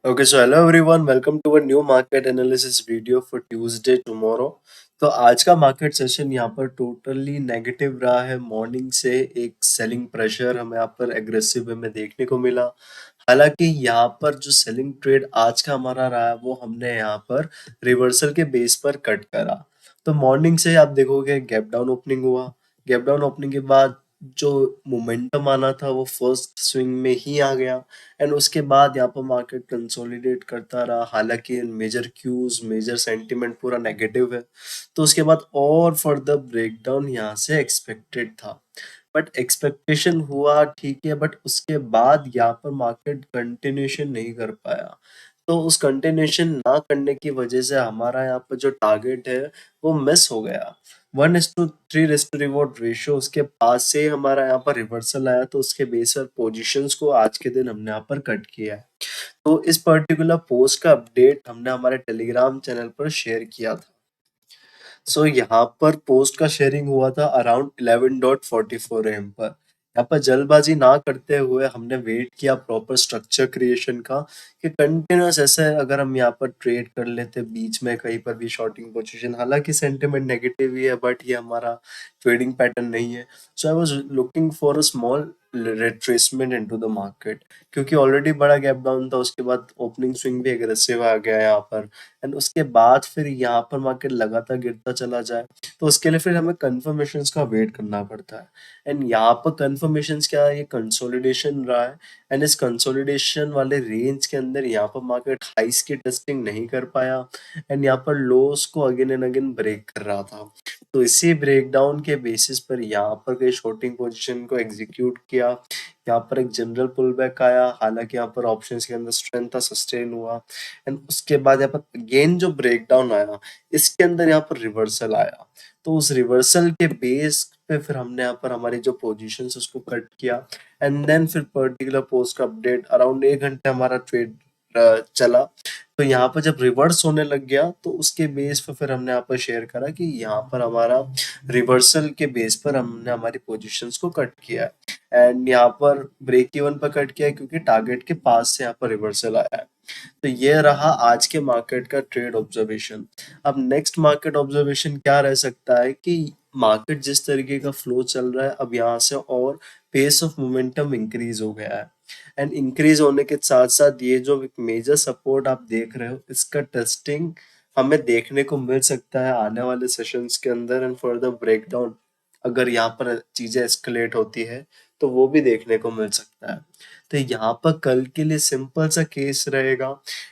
Okay, so hello everyone, welcome to a new market analysis video for Tuesday tomorrow. तो आज का market session यहाँ पर totally negative रहा है। मॉर्निंग से एक सेलिंग प्रेशर हमें यहाँ पर एग्रेसिव वे में देखने को मिला। हालांकि यहाँ पर जो सेलिंग ट्रेड आज का हमारा रहा है वो हमने यहाँ पर रिवर्सल के बेस पर कट करा। तो मॉर्निंग से आप देखोगे गैप डाउन ओपनिंग हुआ। गैप डाउन ओपनिंग के बाद जो मोमेंटम आना था वो फर्स्ट स्विंग में ही आ गया एंड उसके बाद यहाँ पर मार्केट कंसोलिडेट करता रहा। हालांकि मेजर क्यूज मेजर सेंटिमेंट पूरा नेगेटिव है, तो उसके बाद और फर्दर ब्रेकडाउन यहाँ से एक्सपेक्टेड था। बट एक्सपेक्टेशन हुआ ठीक है, बट उसके बाद यहाँ पर मार्केट कंटिन्यूशन नहीं कर पाया। तो उस कंटिन्यूशन ना करने की वजह से हमारा यहाँ पर जो टारगेट है वो मिस हो गया। 1:3 रिवॉर्ड रेशियो उसके पास से हमारा यहाँ पर रिवर्सल आया, तो उसके बेस पर पोजीशंस को आज के दिन हमने यहाँ पर कट किया है। तो इस पर्टिकुलर पोस्ट का अपडेट हमने हमारे टेलीग्राम चैनल पर शेयर किया था। सो यहाँ पर पोस्ट का शेयरिंग हुआ था अराउंड 11:44 AM पर। यहाँ पर जल्दबाजी ना करते हुए हमने वेट किया प्रॉपर स्ट्रक्चर क्रिएशन का, कि कंटिन्यूस ऐसे अगर हम यहाँ पर ट्रेड कर लेते बीच में कहीं पर भी शॉर्टिंग पोजीशन। हालांकि सेंटिमेंट नेगेटिव ही है, बट ये हमारा ट्रेडिंग पैटर्न नहीं है। So I was looking for a small retracement into the market, क्योंकि ऑलरेडी बड़ा गैप डाउन था। उसके बाद ओपनिंग स्विंग भी एग्रेसिव आ गया यहाँ पर, एंड उसके बाद फिर यहाँ पर मार्केट लगातार गिरता चला जाए, तो उसके लिए फिर हमें कंफर्मेशंस का वेट करना पड़ता है। एंड यहाँ पर कंफर्मेशंस क्या है, ये कंसोलिडेशन रहा है। एंड इस कंसोलिडेशन वाले रेंज के अंदर यहाँ पर मार्केट हाइस की टेस्टिंग नहीं कर पाया एंड यहाँ पर लोस को अगेन एंड अगेन ब्रेक कर रहा था। तो इसी ब्रेकडाउन के बेसिस पर यहाँ पर कई शॉर्टिंग पोजीशन को एग्जीक्यूट किया। यहाँ पर एक जनरल पुल बैक आया, हालांकि यहाँ पर ऑप्शंस के अंदर स्ट्रेंथ था, सस्टेन हुआ। एंड उसके बाद यहाँ पर अगेन जो ब्रेकडाउन आया, इसके अंदर यहाँ पर रिवर्सल आया। तो उस रिवर्सल के बेस पे फिर हमने यहाँ पर हमारी जो पोजीशंस उसको कट किया। एंड देन फिर पर्टिकुलर पोस्ट का अपडेट अराउंड 1 घंटे हमारा ट्रेड चला। तो यहाँ पर जब रिवर्स होने लग गया, तो उसके बेस पे फिर हमने यहाँ पर शेयर करा कि यहाँ पर हमारा रिवर्सल के बेस पर हमने हमारी पोजीशंस को कट किया है। एंड यहाँ पर ब्रेक इवन पर कट किया है, क्योंकि टारगेट के पास से यहाँ पर रिवर्सल आया है। तो ये रहा आज के मार्केट का ट्रेड ऑब्जर्वेशन। अब नेक्स्ट मार्केट ऑब्जर्वेशन क्या रह सकता है कि मार्केट जिस तरीके का फ्लो चल रहा है, अब यहाँ से और पेस ऑफ मोमेंटम इंक्रीज हो गया है। एंड इंक्रीज होने के साथ साथ ये जो मेजर सपोर्ट आप देख रहे हो, इसका टेस्टिंग हमें देखने को मिल सकता है आने वाले सेशंस के अंदर। एंड फर्दर ब्रेकडाउन अगर यहाँ पर चीजें एस्केलेट होती है, तो वो भी देखने को मिल सकता है। तो यहाँ पर कल के लिए सिंपल सा केस रहेगा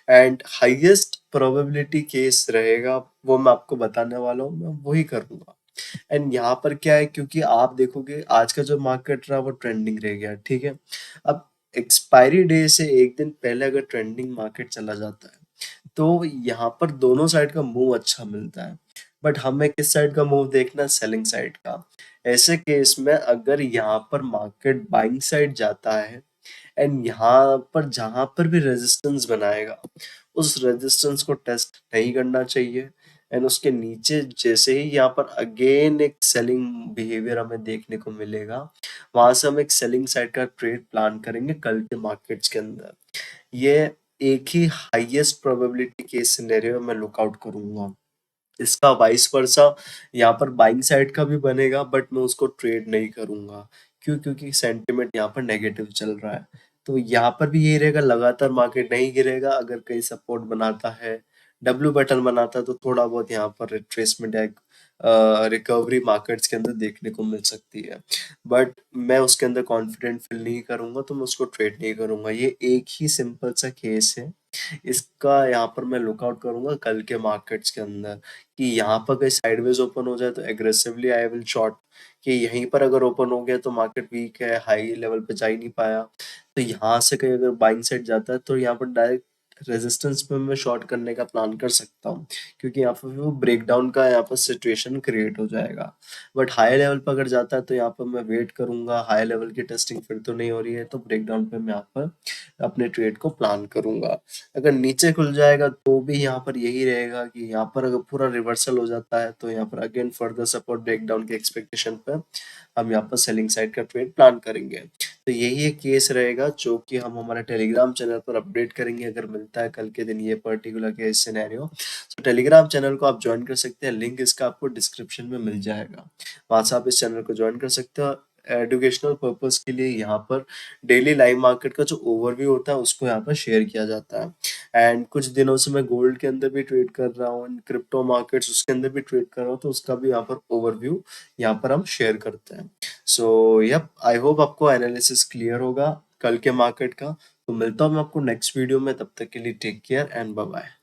एंड हाईएस्ट प्रोबेबिलिटी केस रहेगा, वो मैं आपको बताने वाला हूँ, मैं वही करूंगा। एंड यहाँ पर क्या है, क्योंकि आप देखोगे आज का जो मार्केट रहा वो ट्रेंडिंग रह गया, ठीक है। अब एक्सपायरी डे से एक दिन पहले अगर ट्रेंडिंग मार्केट चला जाता है, तो यहाँ पर दोनों साइड का मूव अच्छा मिलता है। बट हमें किस साइड का मूव देखना है, सेलिंग साइड का। ऐसे केस में अगर यहाँ पर मार्केट बाइंग साइड जाता है एंड यहाँ पर जहां पर भी रेजिस्टेंस बनाएगा, उस रेजिस्टेंस को टेस्ट नहीं करना चाहिए। एंड उसके नीचे जैसे ही यहाँ पर अगेन एक सेलिंग बिहेवियर हमें देखने को मिलेगा, वहां से हम एक सेलिंग साइड का ट्रेड प्लान करेंगे कल के मार्केट्स के अंदर। ये एक ही हाईएस्ट प्रोबेबिलिटी केस सिनेरियो में लुकआउट करूंगा। इसका वाइस वर्सा यहाँ पर बाइंग साइड का भी बनेगा, बट मैं उसको ट्रेड नहीं करूंगा। क्यों? क्योंकि सेंटिमेंट यहाँ पर नेगेटिव चल रहा है। तो यहाँ पर भी यही रहेगा, लगातार मार्केट नहीं गिरेगा। अगर कहीं सपोर्ट बनाता है, डब्ल्यू पैटर्न बनाता है, तो थोड़ा बहुत यहाँ पर रिट्रेसमेंट या रिकवरी मार्केट्स के अंदर देखने को मिल सकती है। बट मैं उसके अंदर कॉन्फिडेंट फील नहीं करूंगा, तो मैं उसको ट्रेड नहीं करूंगा। ये एक ही सिंपल सा केस है, इसका यहाँ पर मैं लुकआउट करूंगा कल के मार्केट्स के अंदर। कि यहाँ पर कहीं साइडवेज ओपन हो जाए तो एग्रेसिवली आई विल शॉर्ट। कि यहीं पर अगर ओपन हो गया तो मार्केट वीक है, हाई लेवल पे जा ही नहीं पाया, तो यहाँ से कहीं अगर बाइंग साइड जाता है तो यहाँ पर डायरेक्ट रेजिस्टेंस पे मैं शॉर्ट करने का प्लान कर सकता हूँ, क्योंकि यहाँ पर वो ब्रेकडाउन का यहाँ पर सिचुएशन क्रिएट हो जाएगा। बट हाई लेवल पर अगर जाता है तो यहाँ पर मैं वेट करूंगा, हाई लेवल की टेस्टिंग फिर तो नहीं हो रही है, तो ब्रेकडाउन पे मैं यहाँ पर अपने ट्रेड को प्लान करूंगा। अगर नीचे खुल जाएगा तो भी यहाँ पर यही रहेगा कि यहाँ पर अगर पूरा रिवर्सल हो जाता है, तो यहाँ पर अगेन फर्दर सपोर्ट ब्रेकडाउन के एक्सपेक्टेशन पे हम यहाँ पर सेलिंग साइड का ट्रेड प्लान करेंगे। तो यही एक केस रहेगा जो कि हम हमारे टेलीग्राम चैनल पर अपडेट करेंगे अगर मिलता है कल के दिन ये पर्टिकुलर केस सिनेरियो। तो टेलीग्राम चैनल को आप ज्वाइन कर सकते हैं, लिंक इसका आपको डिस्क्रिप्शन में मिल जाएगा। वहाँ से आप इस चैनल को ज्वाइन कर सकते हो। एजुकेशनल पर्पस के लिए यहाँ पर डेली लाइव मार्केट का जो ओवरव्यू होता है उसको यहाँ पर शेयर किया जाता है। एंड कुछ दिनों से मैं गोल्ड के अंदर भी ट्रेड कर रहा हूँ, क्रिप्टो मार्केट्स उसके अंदर भी ट्रेड कर रहा हूँ, तो उसका भी यहाँ पर ओवरव्यू यहाँ पर हम शेयर करते हैं। सो यप, आई होप आपको एनालिसिस क्लियर होगा कल के मार्केट का। तो मिलता हूँ मैं आपको नेक्स्ट वीडियो में, तब तक के लिए take care and bye bye.